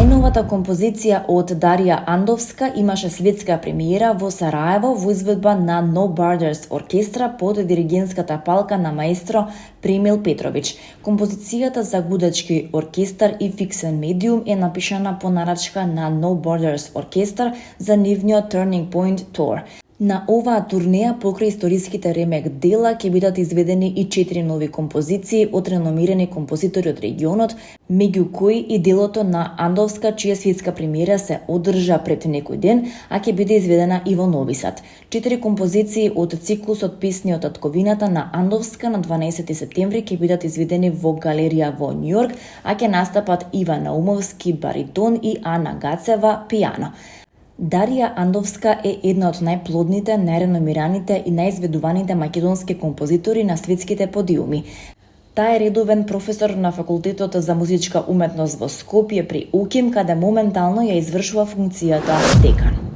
Најновата композиција од Дарија Андовска имаше светска премиера во Сараево во изведба на No Borders оркестра под диригентската палка на маестро Премил Петрович. Композицијата за гудачки оркестар и фиксен медиум е напишана по нарачка на No Borders оркестар за нивниот Turning Point Tour. На оваа турнеја покрај историските ремек дела ќе бидат изведени и 4 нови композиции од реномирани композитори од регионот, меѓу кои и делото на Андовска, чија светска премиера се одржа пред некој ден, а ќе биде изведена и во Нови Сад. 4 композиции од циклусот песни од татковината на Андовска на 12 септември ќе бидат изведени во галерија во Њујорк, а ќе настапат Иван Наумовски баритон и Ана Гацева пијано. Дарија Андовска е една од најплодните, најреномираните и најизведуваните македонски композитори на светските подиуми. Таа е редовен професор на Факултетот за музичка уметност во Скопје при УКИМ, каде моментално ја извршува функцијата декан.